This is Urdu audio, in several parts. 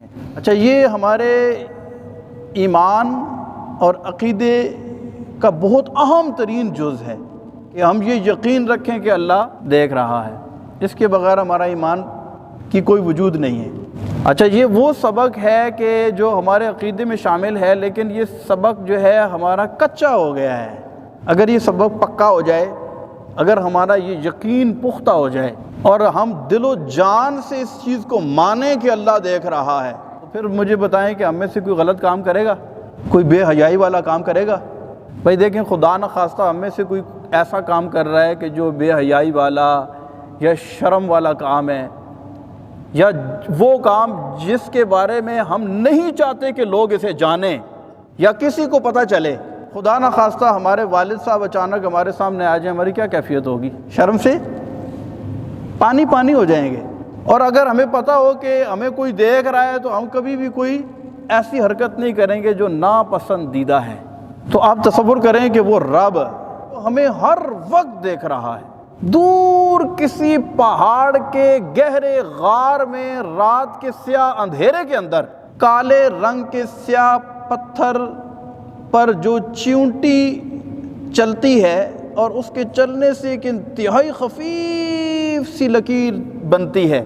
اچھا، یہ ہمارے ایمان اور عقیدے کا بہت اہم ترین جز ہے کہ ہم یہ یقین رکھیں کہ اللہ دیکھ رہا ہے۔ اس کے بغیر ہمارا ایمان کی کوئی وجود نہیں ہے۔ اچھا، یہ وہ سبق ہے کہ جو ہمارے عقیدے میں شامل ہے، لیکن یہ سبق جو ہے ہمارا کچا ہو گیا ہے۔ اگر یہ سبق پکا ہو جائے، اگر ہمارا یہ یقین پختہ ہو جائے اور ہم دل و جان سے اس چیز کو مانیں کہ اللہ دیکھ رہا ہے، تو پھر مجھے بتائیں کہ ہم میں سے کوئی غلط کام کرے گا؟ کوئی بے حیائی والا کام کرے گا؟ بھائی دیکھیں، خدا نخواستہ ہم میں سے کوئی ایسا کام کر رہا ہے کہ جو بے حیائی والا یا شرم والا کام ہے، یا وہ کام جس کے بارے میں ہم نہیں چاہتے کہ لوگ اسے جانیں یا کسی کو پتہ چلے۔ خدا نخواستہ ہمارے والد صاحب اچانک ہمارے سامنے آ جائیں، ہماری کیا کیفیت ہوگی؟ شرم سے پانی پانی ہو جائیں گے۔ اور اگر ہمیں پتہ ہو کہ ہمیں کوئی دیکھ رہا ہے تو ہم کبھی بھی کوئی ایسی حرکت نہیں کریں گے جو ناپسندیدہ ہے۔ تو آپ تصور کریں کہ وہ رب ہمیں ہر وقت دیکھ رہا ہے، دور کسی پہاڑ کے گہرے غار میں رات کے سیاہ اندھیرے کے اندر کالے رنگ کے سیاہ پتھر پر جو چیونٹی چلتی ہے اور اس کے چلنے سے ایک انتہائی خفیف سی لکیر بنتی ہے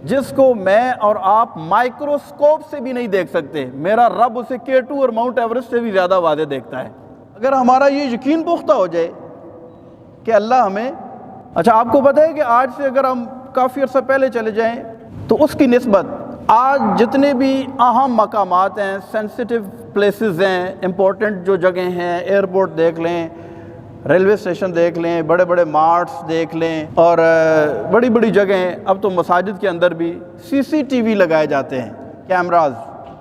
جس کو میں اور آپ مائکروسکوپ سے بھی نہیں دیکھ سکتے، میرا رب اسے K2 اور ماؤنٹ ایوریسٹ سے بھی زیادہ واضح دیکھتا ہے۔ اگر ہمارا یہ یقین پختہ ہو جائے کہ اللہ ہمیں… اچھا، آپ کو پتہ ہے کہ آج سے اگر ہم کافی عرصہ پہلے چلے جائیں تو اس کی نسبت آج جتنے بھی اہم مقامات ہیں، سینسٹیو پلیسز ہیں، امپورٹنٹ جو جگہیں ہیں، ایئرپورٹ دیکھ لیں، ریلوے اسٹیشن دیکھ لیں، بڑے بڑے مارٹس دیکھ لیں، اور بڑی بڑی جگہیں، اب تو مساجد کے اندر بھی CCTV لگائے جاتے ہیں، کیمراز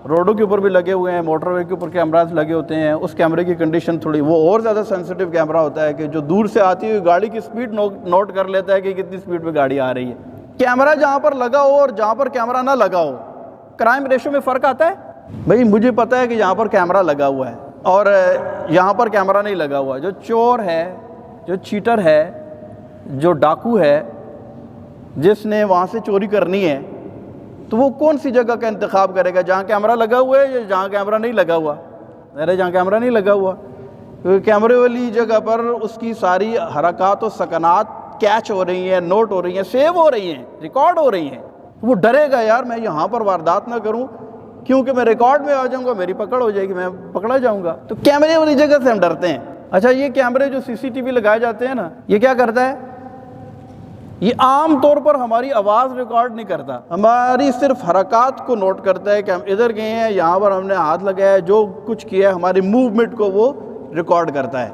روڈوں کے اوپر بھی لگے ہوئے ہیں، موٹر وے کے اوپر کیمراز لگے ہوتے ہیں۔ اس کیمرے کی کنڈیشن تھوڑی وہ اور زیادہ سینسٹیو کیمرہ ہوتا ہے کہ جو دور سے آتی ہوئی گاڑی کی سپیڈ نوٹ کر لیتا ہے کہ کتنی سپیڈ پہ گاڑی آ رہی ہے۔ کیمرہ جہاں پر لگا ہو اور جہاں پر کیمرہ نہ لگا ہو، کرائم ریشو میں فرق آتا ہے؟ بھئی مجھے پتہ ہے کہ یہاں پر کیمرہ لگا ہوا ہے اور یہاں پر کیمرہ نہیں لگا ہوا۔ جو چور ہے، جو چیٹر ہے، جو ڈاکو ہے، جس نے وہاں سے چوری کرنی ہے، تو وہ کون سی جگہ کا انتخاب کرے گا؟ جہاں کیمرہ لگا ہوا ہے یا جہاں کیمرہ نہیں لگا ہوا؟ ارے جہاں کیمرہ نہیں لگا ہوا، کیونکہ کیمرے والی جگہ پر اس کی ساری حرکات و سکنات کیچ ہو رہی ہیں، نوٹ ہو رہی ہیں، سیو ہو رہی ہیں، ریکارڈ ہو رہی ہیں۔ وہ ڈرے گا، یار میں یہاں پر واردات نہ کروں کیونکہ میں ریکارڈ میں آ جاؤں گا، میری پکڑ ہو جائے گی، میں پکڑا جاؤں گا۔ تو کیمرے والی جگہ سے ہم ڈرتے ہیں۔ اچھا، یہ کیمرے جو CCTV لگائے جاتے ہیں نا، یہ کیا کرتا ہے؟ یہ عام طور پر ہماری آواز ریکارڈ نہیں کرتا، ہماری صرف حرکات کو نوٹ کرتا ہے کہ ہم ادھر گئے ہیں، یہاں پر ہم نے ہاتھ لگایا ہے، جو کچھ کیا ہے ہماری موومنٹ کو وہ ریکارڈ کرتا ہے۔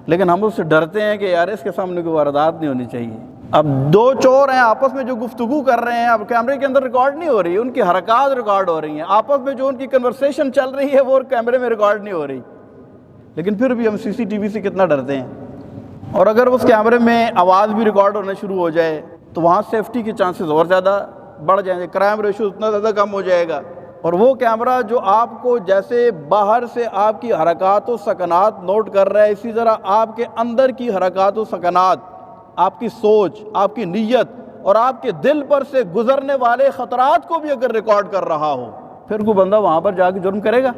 لیکن ہم اس سے ڈرتے ہیں کہ یار اس کے سامنے کوئی واردات نہیں ہونی چاہیے۔ اب دو چور ہیں آپس میں جو گفتگو کر رہے ہیں، اب کیمرے کے اندر ریکارڈ نہیں ہو رہی، ان کی حرکات ریکارڈ ہو رہی ہیں، آپس میں جو ان کی کنورسیشن چل رہی ہے وہ کیمرے میں ریکارڈ نہیں ہو رہی، لیکن پھر بھی ہم CCTV سے کتنا ڈرتے ہیں۔ اور اگر اس کیمرے میں آواز بھی ریکارڈ ہونا شروع ہو جائے تو وہاں سیفٹی کے چانسز اور زیادہ بڑھ جائیں گے، کرائم ریشو اتنا زیادہ کم ہو جائے گا۔ اور وہ کیمرہ جو آپ کو جیسے باہر سے آپ کی حرکات و سکنات نوٹ کر رہا ہے، اسی طرح آپ کے اندر کی حرکات و سکنات، آپ کی سوچ، آپ کی نیت اور آپ کے دل پر سے گزرنے والے خطرات کو بھی اگر ریکارڈ کر رہا ہو، پھر کوئی بندہ وہاں پر جا کے جرم کرے گا؟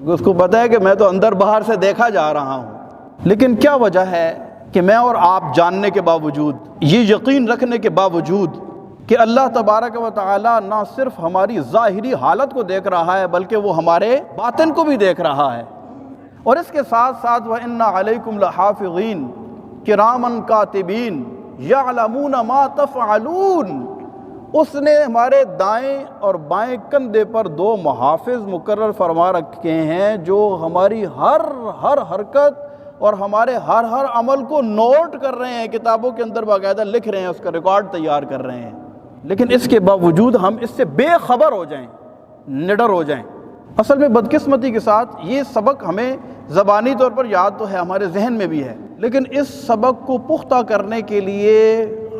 اس کو پتہ ہے کہ میں تو اندر باہر سے دیکھا جا رہا ہوں۔ لیکن کیا وجہ ہے کہ میں اور آپ جاننے کے باوجود، یہ یقین رکھنے کے باوجود کہ اللہ تبارک و تعالی نہ صرف ہماری ظاہری حالت کو دیکھ رہا ہے بلکہ وہ ہمارے باطن کو بھی دیکھ رہا ہے، اور اس کے ساتھ ساتھ وَإِنَّ عَلَيْكُمْ لَحَافِظِينَ کِرَامًا کاتبین یعلمون ما تفعلون، اس نے ہمارے دائیں اور بائیں کندھے پر 2 محافظ مقرر فرما رکھے ہیں جو ہماری ہر حرکت اور ہمارے ہر عمل کو نوٹ کر رہے ہیں، کتابوں کے اندر باقاعدہ لکھ رہے ہیں، اس کا ریکارڈ تیار کر رہے ہیں۔ لیکن اس کے باوجود ہم اس سے بے خبر ہو جائیں، نڈر ہو جائیں۔ اصل میں بدقسمتی کے ساتھ یہ سبق ہمیں زبانی طور پر یاد تو ہے، ہمارے ذہن میں بھی ہے، لیکن اس سبق کو پختہ کرنے کے لیے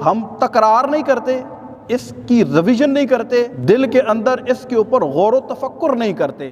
ہم تکرار نہیں کرتے، اس کی ریویژن نہیں کرتے، دل کے اندر اس کے اوپر غور و تفکر نہیں کرتے۔